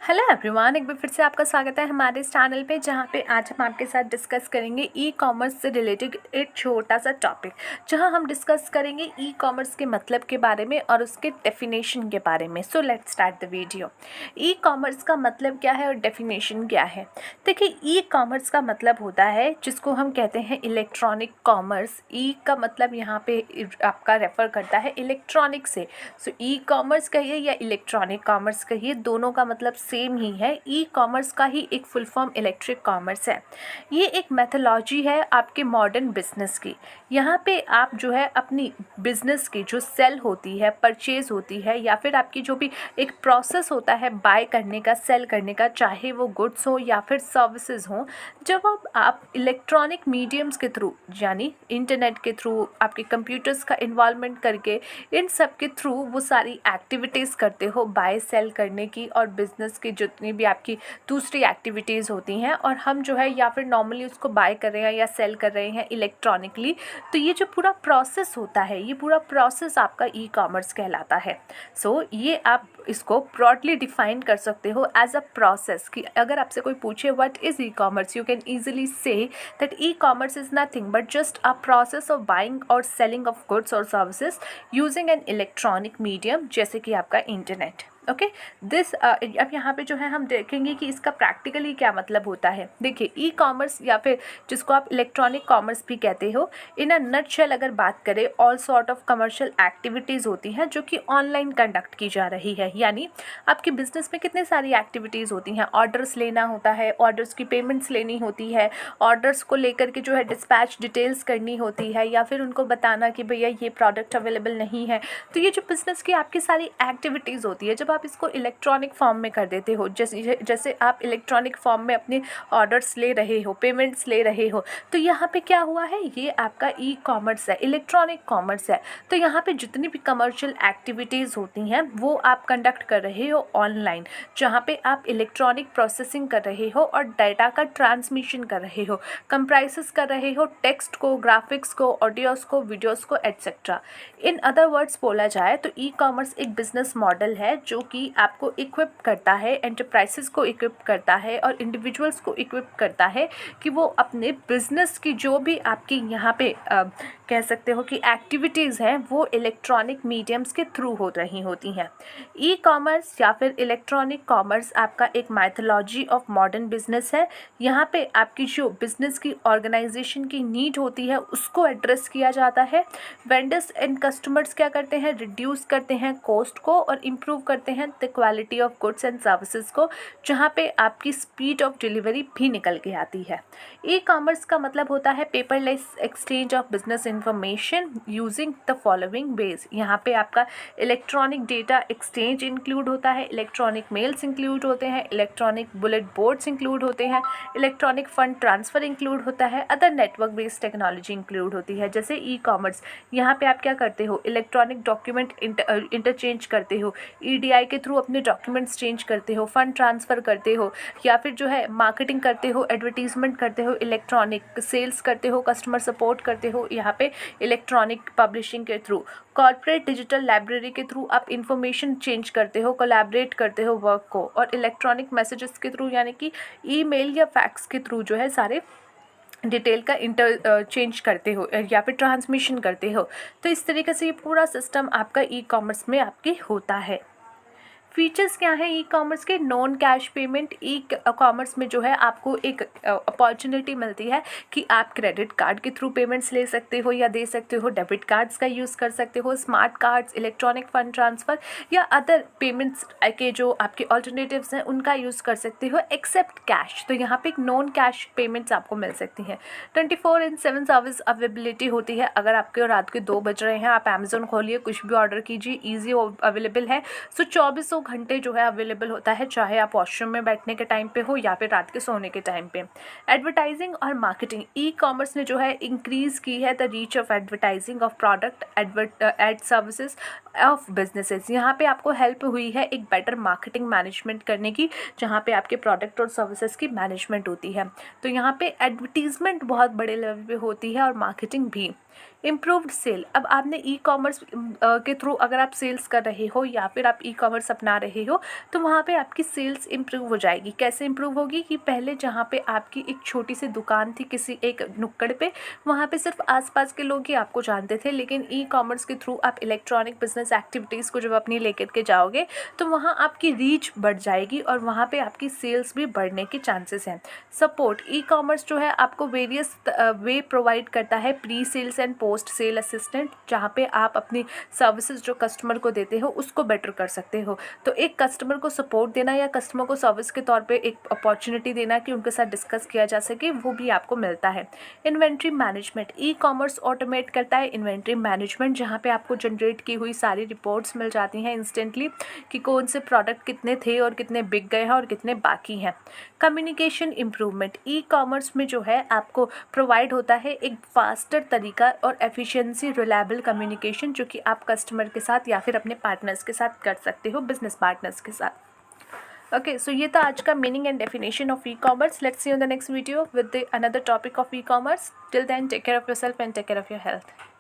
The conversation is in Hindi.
हेलो एवरीवन, एक बार फिर से आपका स्वागत है हमारे इस चैनल पे, जहाँ पे आज हम आपके साथ डिस्कस करेंगे ई कॉमर्स से रिलेटेड एक छोटा सा टॉपिक, जहाँ हम डिस्कस करेंगे ई कॉमर्स के मतलब के बारे में और उसके डेफिनेशन के बारे में। So let's start the video. E commerce का मतलब क्या है और डेफिनेशन क्या है। देखिए, ई कॉमर्स का मतलब होता है जिसको हम कहते हैं इलेक्ट्रॉनिक कॉमर्स। ई का मतलब यहाँ पे आपका रेफर करता है इलेक्ट्रॉनिक से। सो ई कॉमर्स कहिए या इलेक्ट्रॉनिक कॉमर्स कहिए, दोनों का मतलब सेम ही है। ई कॉमर्स का ही एक फुल फॉर्म इलेक्ट्रिक कॉमर्स है। ये एक मेथोलॉजी है आपके मॉडर्न बिजनेस की। यहाँ पे आप जो है अपनी बिजनेस की जो सेल होती है, परचेज होती है, या फिर आपकी जो भी एक प्रोसेस होता है बाय करने का, सेल करने का, चाहे वो गुड्स हो या फिर सर्विसेज हो, जब आप इलेक्ट्रॉनिक मीडियम्स के थ्रू यानी इंटरनेट के थ्रू, आपके कंप्यूटर्स का इन्वॉल्वमेंट करके, इन सब के थ्रू वो सारी एक्टिविटीज़ करते हो बाय सेल करने की और बिजनेस की जितनी भी आपकी दूसरी एक्टिविटीज़ होती हैं, और हम जो है या फिर नॉर्मली उसको बाय कर रहे हैं या सेल कर रहे हैं इलेक्ट्रॉनिकली, तो ये जो पूरा प्रोसेस होता है, ये पूरा प्रोसेस आपका ई कॉमर्स कहलाता है। सो ये आप इसको ब्रॉडली डिफाइन कर सकते हो एज अ प्रोसेस, कि अगर आपसे कोई पूछे what is e commerce, you can easily say that e commerce is nothing but just a process of buying और सेलिंग ऑफ गुड्स और services using an electronic medium, जैसे कि आपका इंटरनेट। ओके, दिस अब यहाँ पे जो है हम देखेंगे कि इसका प्रैक्टिकली क्या मतलब होता है। देखिए, ई कॉमर्स या फिर जिसको आप इलेक्ट्रॉनिक कॉमर्स भी कहते हो, इन अ नटशेल अगर बात करें, all sort of commercial activities होती हैं जो कि ऑनलाइन कंडक्ट की जा रही है। यानी आपके बिजनेस में कितनी सारी एक्टिविटीज़ होती हैं। ऑर्डर्स लेना होता है, ऑर्डर्स की पेमेंट्स लेनी होती है, ऑर्डर्स को लेकर के जो है डिस्पैच डिटेल्स करनी होती है, या फिर उनको बताना कि भैया ये प्रोडक्ट अवेलेबल नहीं है। तो ये जो बिज़नेस की आपकी सारी एक्टिविटीज़ होती है, जब आप इसको इलेक्ट्रॉनिक फॉर्म में कर देते हो, जैसे आप इलेक्ट्रॉनिक फॉर्म में अपने ऑर्डर्स ले रहे हो, पेमेंट्स ले रहे हो, तो यहाँ पे क्या हुआ है, ये आपका ई कॉमर्स है, इलेक्ट्रॉनिक कॉमर्स है। तो यहाँ पे जितनी भी कमर्शियल एक्टिविटीज़ होती हैं वो आप कंडक्ट कर रहे हो ऑनलाइन, जहाँ पे आप इलेक्ट्रॉनिक प्रोसेसिंग कर रहे हो और डाटा का ट्रांसमिशन कर रहे हो, कंप्राइसेस कर रहे हो टेक्स्ट को, ग्राफिक्स को, ऑडियोज़ को, वीडियोज़ को, एट्सेट्रा। इन अदर वर्ड्स बोला जाए तो ई कॉमर्स एक बिजनेस मॉडल है जो कि आपको इक्विप करता है, एंटरप्राइजेस को इक्विप करता है और इंडिविजुअल्स को इक्विप करता है कि वो अपने बिजनेस की जो भी आपकी यहाँ पे कह सकते हो कि एक्टिविटीज़ हैं वो इलेक्ट्रॉनिक मीडियम्स के थ्रू हो रही होती हैं। ई कॉमर्स या फिर इलेक्ट्रॉनिक कॉमर्स आपका एक मैथोलॉजी ऑफ मॉडर्न बिजनेस है। यहाँ पे आपकी जो बिजनेस की ऑर्गेनाइजेशन की नीड होती है उसको एड्रेस किया जाता है। वेंडर्स एंड कस्टमर्स क्या करते हैं, रिड्यूस करते हैं कॉस्ट को और इम्प्रूव करते हैं the quality of goods and services को, जहाँ पे आपकी स्पीड ऑफ डिलीवरी भी निकल के आती है। ई कॉमर्स का मतलब होता है paperless exchange of business information using the following veg. यहाँ पे आपका इलेक्ट्रॉनिक डेटा एक्सचेंज इंक्लूड होता है, इलेक्ट्रॉनिक मेल्स इंक्लूड होते हैं, इलेक्ट्रॉनिक बुलेट बोर्ड्स इंक्लूड होते हैं, इलेक्ट्रॉनिक फंड ट्रांसफ़र इंक्लूड होता है, other network based technology include होती है। जैसे ई कॉमर्स, यहाँ पे आप क्या करते हो, इलेक्ट्रॉनिक डॉक्यूमेंट इंटरचेंज करते हो, ईडीआई के थ्रू अपने डॉक्यूमेंट्स चेंज करते हो, फंड ट्रांसफ़र करते हो, या फिर जो है मार्केटिंग करते हो, एडवर्टीजमेंट करते हो, इलेक्ट्रॉनिक सेल्स करते हो, कस्टमर सपोर्ट करते हो, यहाँ पे इलेक्ट्रॉनिक पब्लिशिंग के थ्रू, कॉर्पोरेट डिजिटल लाइब्रेरी के थ्रू आप इंफॉर्मेशन चेंज करते हो, कोलैबोरेट करते हो वर्क को, और इलेक्ट्रॉनिक मैसेजेस के थ्रू यानी कि ईमेल या फैक्स के थ्रू जो है सारे डिटेल का चेंज करते हो या फिर ट्रांसमिशन करते हो। तो इस तरीके से ये पूरा सिस्टम आपका ई कॉमर्स में आपके होता है। फीचर्स क्या हैं ई कॉमर्स के, non cash payment. E commerce में जो है आपको एक अपॉर्चुनिटी मिलती है कि आप क्रेडिट कार्ड के थ्रू पेमेंट्स ले सकते हो या दे सकते हो, डेबिट कार्ड्स का यूज़ कर सकते हो, smart cards, electronic fund transfer या अदर पेमेंट्स के जो आपके ऑल्टरनेटिव्स हैं उनका यूज़ कर सकते हो एक्सेप्ट कैश। तो यहाँ पे एक नॉन कैश पेमेंट्स आपको मिल सकती हैं। 24/7 सर्विस अवेलेबिलिटी होती है। अगर आपके रात के 2 बज रहे हैं, आप अमेज़ोन खोलिए, कुछ भी ऑर्डर कीजिए, ईजी अवेलेबल है। सो 24 घंटे जो है अवेलेबल होता है, चाहे आप वॉशरूम में बैठने के टाइम पे हो या फिर रात के सोने के टाइम पे। एडवर्टाइजिंग और मार्केटिंग, ई कॉमर्स ने जो है इंक्रीज़ की है the reach of advertising of product, and services of businesses. यहाँ पे आपको हेल्प हुई है एक बेटर मार्केटिंग मैनेजमेंट करने की, जहाँ पे आपके प्रोडक्ट और सर्विसेज की मैनेजमेंट होती है। तो यहाँ पे एडवर्टीजमेंट बहुत बड़े लेवल पे होती है और मार्केटिंग भी। इम्प्रूव्ड सेल, अब आपने ई कॉमर्स के थ्रू अगर आप सेल्स कर रहे हो या फिर आप ई कॉमर्स अपना रहे हो तो वहाँ पे आपकी सेल्स इम्प्रूव हो जाएगी। कैसे इम्प्रूव होगी कि पहले जहाँ पे आपकी एक छोटी सी दुकान थी किसी एक नुक्कड़ पे, वहाँ पे सिर्फ आसपास के लोग ही आपको जानते थे, लेकिन ई कॉमर्स के थ्रू आप इलेक्ट्रॉनिक बिजनेस एक्टिविटीज़ को जब अपनी लेकर के जाओगे तो वहाँ आपकी रीच बढ़ जाएगी और वहाँ पे आपकी सेल्स भी बढ़ने के चांसेस हैं। सपोर्ट, ई कॉमर्स जो है आपको वेरियस वे प्रोवाइड करता है, pre sales and post sale assistant, जहाँ पे आप अपनी सर्विसेज जो कस्टमर को देते हो उसको बेटर कर सकते हो। तो एक कस्टमर को सपोर्ट देना या कस्टमर को सर्विस के तौर पे एक अपॉर्चुनिटी देना कि उनके साथ डिस्कस किया जा सके, वो भी आपको मिलता है। Inventory management, e commerce automate करता है इन्वेंट्री मैनेजमेंट, जहाँ पे आपको जनरेट की हुई सारी रिपोर्ट्स मिल जाती हैं इंस्टेंटली कि कौन से प्रोडक्ट कितने थे और कितने बिक गए हैं और कितने बाकी हैं। कम्युनिकेशन इम्प्रूवमेंट, ई कॉमर्स में जो है आपको प्रोवाइड होता है एक फास्टर तरीका और एफिशिएंसी रिलायबल कम्युनिकेशन, जो कि आप कस्टमर के साथ या फिर अपने पार्टनर्स के साथ कर सकते हो, बिजनेस पार्टनर्स के साथ। ओके, सो ये था आज का meaning and definition of e commerce. Let's see on the next video with the another topic of e commerce. Till then take care of yourself and take care of your health.